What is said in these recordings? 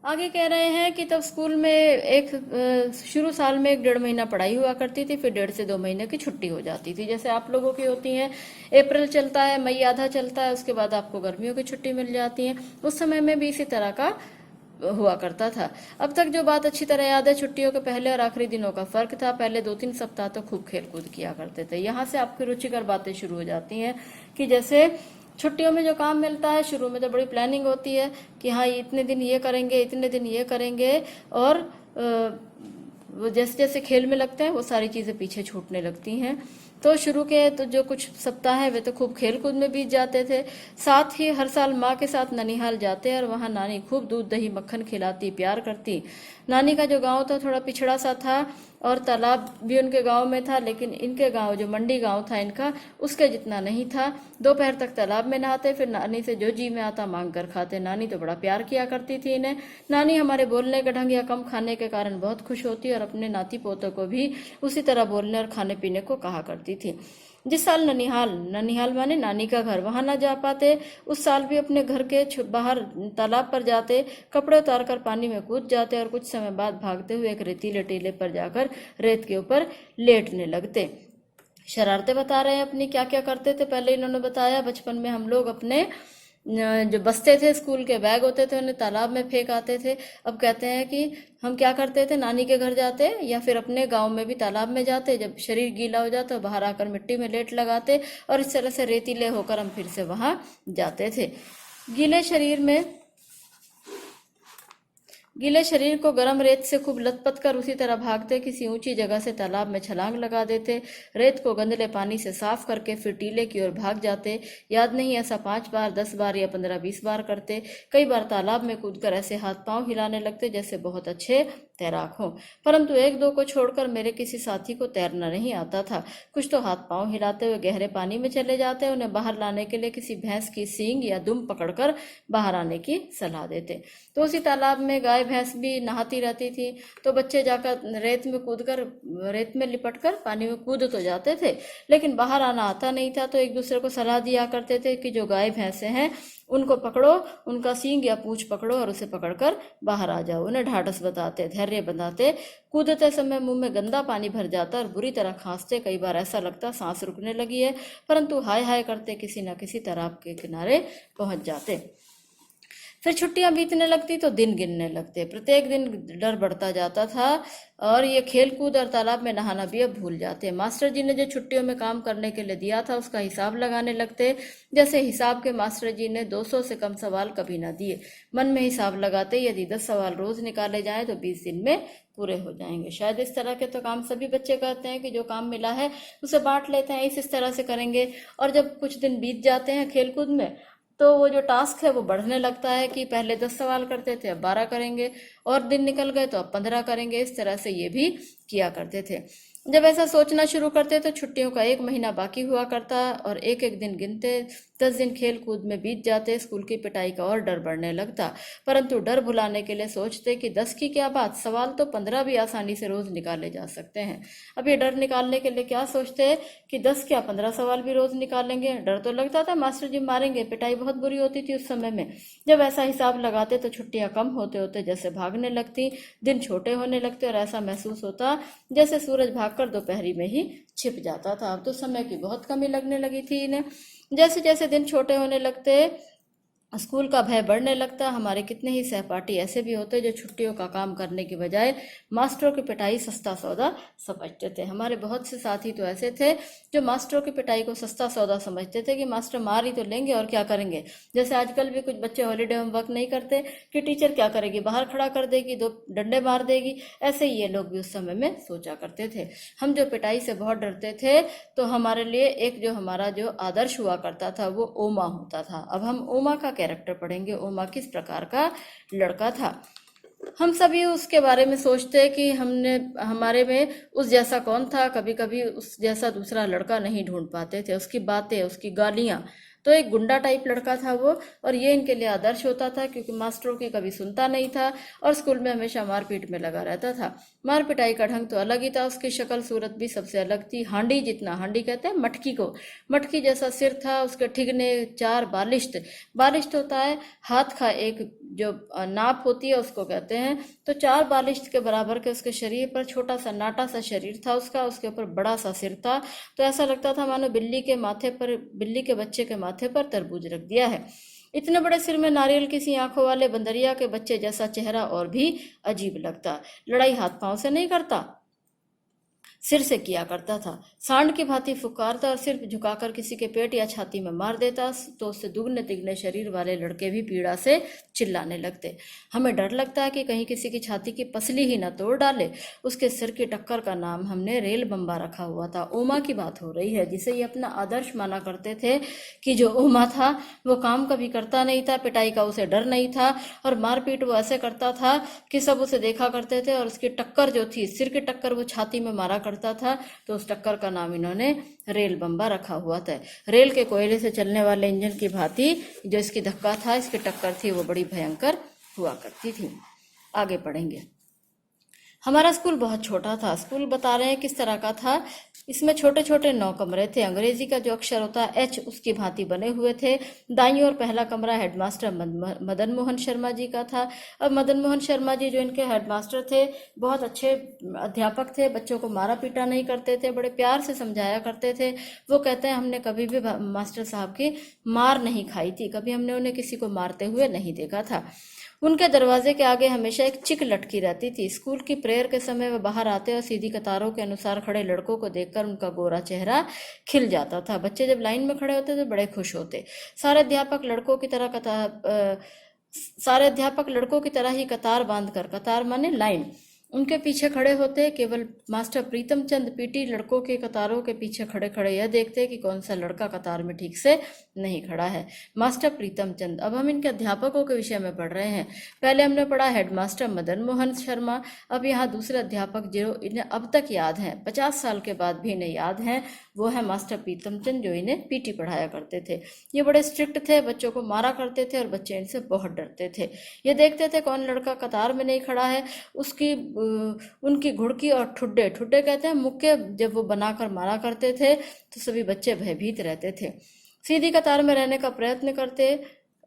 आगे कह रहे हैं कि तब स्कूल में एक शुरू साल में 1.5 महीना पढ़ाई हुआ करती थी, फिर 1.5 से 2 महीने की छुट्टी हो जाती थी, जैसे आप लोगों की होती है। अप्रैल चलता है, मई आधा चलता है, उसके बाद आपको गर्मियों की छुट्टी मिल जाती है। उस समय में भी इसी तरह का हुआ करता था। अब तक जो बात अच्छी तरह याद है, छुट्टियों के पहले और आखिरी दिनों का फर्क था। पहले 2-3 सप्ताह तो खूब खेल कूद किया करते थे। यहाँ से आपकी रुचिकर बातें शुरू हो जाती हैं कि जैसे छुट्टियों में जो काम मिलता है, शुरू में तो बड़ी प्लानिंग होती है कि हाँ इतने दिन ये करेंगे, इतने दिन ये करेंगे, और वो जैसे जैसे खेल में लगते हैं वो सारी चीज़ें पीछे छूटने लगती हैं। तो शुरू के तो जो कुछ सप्ताह हैं वे तो खूब खेल कूद में बीत जाते थे। साथ ही हर साल माँ के साथ ननिहाल जाते और वहाँ नानी खूब दूध दही मक्खन खिलाती, प्यार करती। नानी का जो गांव था थोड़ा पिछड़ा सा था, और तालाब भी उनके गांव में था, लेकिन इनके गांव जो मंडी गांव था इनका, उसके जितना नहीं था। दोपहर तक तालाब में नहाते, फिर नानी से जो जी में आता मांग कर खाते। नानी तो बड़ा प्यार किया करती थी इन्हें। नानी हमारे बोलने का ढंग या कम खाने के कारण बहुत खुश होती और अपने नाती पोतों को भी उसी तरह बोलने और खाने पीने को कहा करती थी। जिस साल ननिहाल, ननिहाल माने नानी का घर, वहां ना जा पाते, उस साल भी अपने घर के बाहर तालाब पर जाते, कपड़े उतार कर पानी में कूद जाते और कुछ समय बाद भागते हुए एक रेतीले टीले पर जाकर रेत के ऊपर लेटने लगते। शरारतें बता रहे हैं अपनी, क्या क्या करते थे। पहले इन्होंने बताया बचपन में हम लोग अपने जो बस्ते थे, स्कूल के बैग होते थे, उन्हें तालाब में फेंक आते थे। अब कहते हैं कि हम क्या करते थे, नानी के घर जाते या फिर अपने गांव में भी तालाब में जाते, जब शरीर गीला हो जाता बाहर आकर मिट्टी में लेट लगाते, और इस तरह से रेतीले होकर हम फिर से वहां जाते थे। गीले शरीर में गीले शरीर को गर्म रेत से खूब लथपथ कर उसी तरह भागते, किसी ऊंची जगह से तालाब में छलांग लगा देते, रेत को गंदले पानी से साफ करके फिर टीले की ओर भाग जाते। याद नहीं ऐसा 5 बार, 10 बार या 15-20 बार करते। कई बार तालाब में कूदकर ऐसे हाथ पांव हिलाने लगते जैसे बहुत अच्छे तैराक हो, परंतु एक दो को छोड़कर मेरे किसी साथी को तैरना नहीं आता था। कुछ तो हाथ पांव हिलाते हुए गहरे पानी में चले जाते, उन्हें बाहर लाने के लिए किसी भैंस की सींग या दुम पकड़कर बाहर आने की सलाह देते। तो उसी तालाब में गाय भैंस भी नहाती रहती थी, तो बच्चे जाकर रेत में लिपट कर पानी में कूद तो जाते थे, लेकिन बाहर आना आता नहीं था। तो एक दूसरे को सलाह दिया करते थे कि जो गाय भैंसे हैं उनको पकड़ो, उनका सींग या पूंछ पकड़ो और उसे पकड़कर बाहर आ जाओ। उन्हें ढाढ़स बताते, धैर्य बनाते। कूदते समय मुंह में गंदा पानी भर जाता और बुरी तरह खांसते। कई बार ऐसा लगता सांस रुकने लगी है, परंतु हाय हाय करते किसी न किसी तालाब के किनारे पहुंच जाते। फिर छुट्टियां बीतने लगती तो दिन गिनने लगते। प्रत्येक दिन डर बढ़ता जाता था, और ये खेल कूद और तालाब में नहाना भी अब भूल जाते। मास्टर जी ने जो छुट्टियों में काम करने के लिए दिया था उसका हिसाब लगाने लगते, जैसे हिसाब के मास्टर जी ने 200 से कम सवाल कभी ना दिए। मन में हिसाब लगाते, यदि 10 सवाल रोज निकाले जाएं तो 20 दिन में पूरे हो जाएंगे। शायद इस तरह के तो काम सभी बच्चे करते हैं कि जो काम मिला है उसे बांट लेते हैं, इस तरह से करेंगे। और जब कुछ दिन बीत जाते हैं खेलकूद में, तो वो जो टास्क है वो बढ़ने लगता है कि पहले 10 सवाल करते थे अब 12 करेंगे, और दिन निकल गए तो अब 15 करेंगे। इस तरह से ये भी किया करते थे। जब ऐसा सोचना शुरू करते तो छुट्टियों का 1 महीना बाकी हुआ करता, और एक एक दिन गिनते 10 दिन खेल कूद में बीत जाते। स्कूल की पिटाई का और डर बढ़ने लगता, परंतु डर भुलाने के लिए सोचते कि 10 की क्या बात, सवाल तो 15 भी आसानी से रोज निकाले जा सकते हैं। अब ये डर निकालने के लिए क्या सोचते कि 10 क्या 15 सवाल भी रोज निकालेंगे। डर तो लगता था मास्टर जी मारेंगे, पिटाई बहुत बुरी होती थी उस समय में। जब ऐसा हिसाब लगाते तो छुट्टियां कम होते होते जैसे भागने लगती, दिन छोटे होने लगते, और ऐसा महसूस होता जैसे सूरज भागकर दोपहरी में ही छिप जाता था। अब तो समय की बहुत कमी लगने लगी थी इन्हें। जैसे जैसे दिन छोटे होने लगते, स्कूल का भय बढ़ने लगता। हमारे कितने ही सहपाठी ऐसे भी होते जो छुट्टियों का काम करने के बजाय मास्टरों की पिटाई सस्ता सौदा समझते थे। हमारे बहुत से साथी तो ऐसे थे जो मास्टरों की पिटाई को सस्ता सौदा समझते थे कि मास्टर मार ही तो लेंगे और क्या करेंगे। जैसे आजकल भी कुछ बच्चे हॉलीडे होमवर्क नहीं करते कि टीचर क्या करेगी, बाहर खड़ा कर देगी, 2 डंडे मार देगी। ऐसे ही ये लोग भी उस समय में सोचा करते थे। हम जो पिटाई से बहुत डरते थे, तो हमारे लिए एक जो हमारा जो आदर्श हुआ करता था वो ओमा होता था। अब हम ओमा का कैरेक्टर पढ़ेंगे। ओमा किस प्रकार का लड़का था। हम सभी उसके बारे में सोचते कि हमारे में उस जैसा कौन था। कभी कभी उस जैसा दूसरा लड़का नहीं ढूंढ पाते थे। उसकी बातें, उसकी गालियां, तो एक गुंडा टाइप लड़का था वो, और ये इनके लिए आदर्श होता था क्योंकि मास्टरों की कभी सुनता नहीं था और स्कूल में हमेशा मारपीट में लगा रहता था। मार पिटाई का ढंग तो अलग ही था, उसकी शक्ल सूरत भी सबसे अलग थी। हांडी जितना, हांडी कहते हैं मटकी को, मटकी जैसा सिर था, उसके ठिगने 4 बालिश्त। बालिश्त होता है हाथ का एक जो नाप होती है उसको कहते हैं। तो 4 बालिश के बराबर के उसके शरीर पर छोटा सा नाटा सा शरीर था उसका, उसके ऊपर बड़ा सा सिर था। तो ऐसा लगता था मानो बिल्ली के बच्चे के माथे पर तरबूज रख दिया है। इतने बड़े सिर में नारियल की सी आंखों वाले बंदरिया के बच्चे जैसा चेहरा और भी अजीब लगता। लड़ाई हाथ पांव से नहीं करता, सिर से किया करता था। सांड की भांति फुकारता और सिर झुकाकर किसी के पेट या छाती में मार देता तो उससे दुगने तिगने शरीर वाले लड़के भी पीड़ा से चिल्लाने लगते। हमें डर लगता है कि कहीं किसी की छाती की पसली ही न तोड़ डाले। उसके सिर की टक्कर का नाम हमने रेल बम्बा रखा हुआ था। ओमा की बात हो रही है, जिसे ये अपना आदर्श माना करते थे कि जो ओमा था वो काम कभी करता नहीं था, पिटाई का उसे डर नहीं था और मारपीट वो ऐसे करता था कि सब उसे देखा करते थे। और उसकी टक्कर जो थी, सिर की टक्कर वो छाती में मारा करता था, तो उस टक्कर का नाम इन्होंने रेल बम्बा रखा हुआ था। रेल के कोयले से चलने वाले इंजन की भांति जो इसकी धक्का था, इसकी टक्कर थी, वो बड़ी भयंकर हुआ करती थी। आगे पढ़ेंगे। हमारा स्कूल बहुत छोटा था। स्कूल बता रहे हैं किस तरह का था। इसमें छोटे छोटे 9 कमरे थे। अंग्रेजी का जो अक्षर होता है एच, उसकी भांति बने हुए थे। दाईं ओर पहला कमरा हेडमास्टर मदन मोहन शर्मा जी का था। अब मदन मोहन शर्मा जी जो इनके हेडमास्टर थे, बहुत अच्छे अध्यापक थे, बच्चों को मारा पीटा नहीं करते थे, बड़े प्यार से समझाया करते थे। वो कहते हैं हमने कभी भी मास्टर साहब की मार नहीं खाई थी, कभी हमने उन्हें किसी को मारते हुए नहीं देखा था। उनके दरवाजे के आगे हमेशा एक चिक लटकी रहती थी। स्कूल की प्रेयर के समय वह बाहर आते और सीधी कतारों के अनुसार खड़े लड़कों को देखकर उनका गोरा चेहरा खिल जाता था। बच्चे जब लाइन में खड़े होते तो बड़े खुश होते। सारे अध्यापक लड़कों की तरह ही कतार बांधकर, कतार माने लाइन, उनके पीछे खड़े होते। केवल मास्टर प्रीतम चंद पीटी लड़कों के कतारों के पीछे खड़े खड़े यह देखते कि कौन सा लड़का कतार में ठीक से नहीं खड़ा है। मास्टर प्रीतम चंद। अब हम इनके अध्यापकों के विषय में पढ़ रहे हैं। पहले हमने पढ़ा हेडमास्टर मदन मोहन शर्मा। अब यहाँ दूसरे अध्यापक जो इन्हें अब तक याद हैं, 50 साल के बाद भी इन्हें याद हैं, वो है मास्टर प्रीतम चंद, जो इन्हें पीटी पढ़ाया करते थे। ये बड़े स्ट्रिक्ट थे, बच्चों को मारा करते थे और बच्चे इनसे बहुत डरते थे। ये देखते थे कौन लड़का कतार में नहीं खड़ा है, उनकी घुड़की और ठुड्डे, ठुड्डे कहते हैं मुक्के, जब वो बनाकर मारा करते थे तो सभी बच्चे भयभीत रहते थे। सीधी कतार में रहने का प्रयत्न करते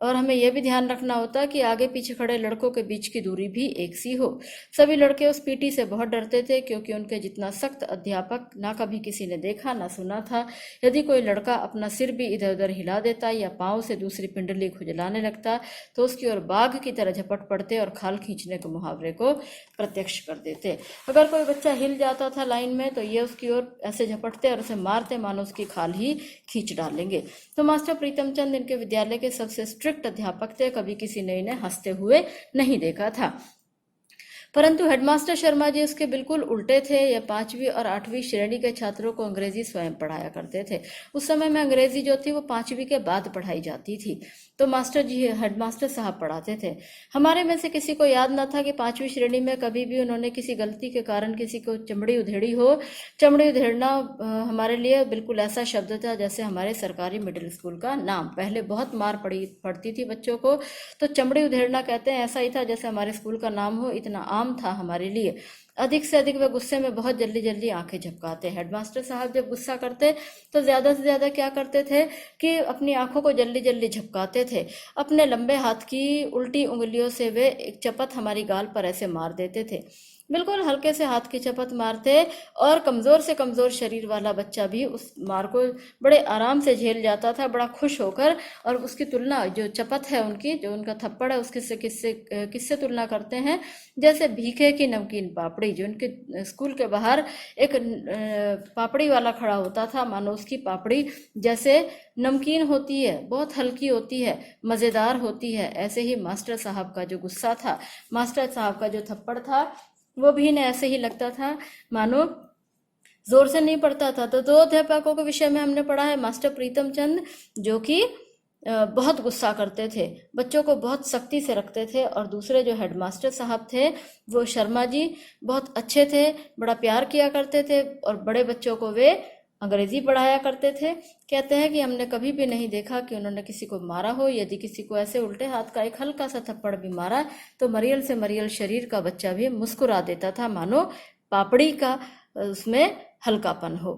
और हमें यह भी ध्यान रखना होता कि आगे पीछे खड़े लड़कों के बीच की दूरी भी एक सी हो। सभी लड़के उस पीटी से बहुत डरते थे, क्योंकि उनके जितना सख्त अध्यापक ना कभी किसी ने देखा ना सुना था। यदि कोई लड़का अपना सिर भी इधर उधर हिला देता या पांव से दूसरी पिंडली खुजलाने लगता तो उसकी ओर बाघ की तरह झपट पड़ते और खाल खींचने के मुहावरे को प्रत्यक्ष कर देते। अगर कोई बच्चा हिल जाता था लाइन में तो ये उसकी ओर ऐसे झपटते और उसे मारते मानो उसकी खाल ही खींच डालेंगे। तो मास्टर प्रीतम चंद इनके विद्यालय के सबसे स्ट्रिक्ट अध्यापक थे। कभी किसी ने इन्हें हंसते हुए नहीं देखा था। परंतु हेडमास्टर शर्मा जी उसके बिल्कुल उल्टे थे। यह 5वीं और 8वीं श्रेणी के छात्रों को अंग्रेजी स्वयं पढ़ाया करते थे। उस समय में अंग्रेजी जो थी वो 5वीं के बाद पढ़ाई जाती थी, तो हेडमास्टर साहब पढ़ाते थे। हमारे में से किसी को याद न था कि 5वीं श्रेणी में कभी भी उन्होंने किसी गलती के कारण किसी को चमड़ी उधेड़ी हो। चमड़ी उधेड़ना हमारे लिए बिल्कुल ऐसा शब्द था जैसे हमारे सरकारी मिडिल स्कूल का नाम। पहले बहुत मार पड़ती थी बच्चों को, तो चमड़ी उधेड़ना कहते हैं, ऐसा ही था जैसे हमारे स्कूल का नाम हो, इतना आम था हमारे लिए। अधिक से अधिक वे गुस्से में बहुत जल्दी जल्दी आंखें झपकाते। हेडमास्टर साहब जब गुस्सा करते तो ज्यादा से ज्यादा क्या करते थे कि अपनी आंखों को जल्दी जल्दी झपकाते थे। अपने लंबे हाथ की उल्टी उंगलियों से वे एक चपत हमारी गाल पर ऐसे मार देते थे, बिल्कुल हल्के से हाथ की चपत मारते। और कमजोर से कमजोर शरीर वाला बच्चा भी उस मार को बड़े आराम से झेल जाता था, बड़ा खुश होकर। और उसकी तुलना जो चपत है उनकी, जो उनका थप्पड़ है, उसके से किससे तुलना करते हैं, जैसे भीखे की नमकीन पापड़ी। जो उनके स्कूल के बाहर एक पापड़ी वाला खड़ा होता था, मानो उसकी पापड़ी जैसे नमकीन होती है, बहुत हल्की होती है, मजेदार होती है। ऐसे ही मास्टर साहब का जो गुस्सा था, मास्टर साहब का जो थप्पड़ था, वो भी इन्हें ऐसे ही लगता था मानो जोर से नहीं पड़ता था। तो 2 अध्यापकों के विषय में हमने पढ़ा है। मास्टर प्रीतम चंद जो कि बहुत गुस्सा करते थे, बच्चों को बहुत सख्ती से रखते थे। और दूसरे जो हेडमास्टर साहब थे वो शर्मा जी, बहुत अच्छे थे, बड़ा प्यार किया करते थे और बड़े बच्चों को वे अंग्रेजी पढ़ाया करते थे। कहते हैं कि हमने कभी भी नहीं देखा कि उन्होंने किसी को मारा हो। यदि किसी को ऐसे उल्टे हाथ का एक हल्का सा थप्पड़ भी मारा तो मरियल से मरियल शरीर का बच्चा भी मुस्कुरा देता था, मानो पापड़ी का उसमें हल्कापन हो।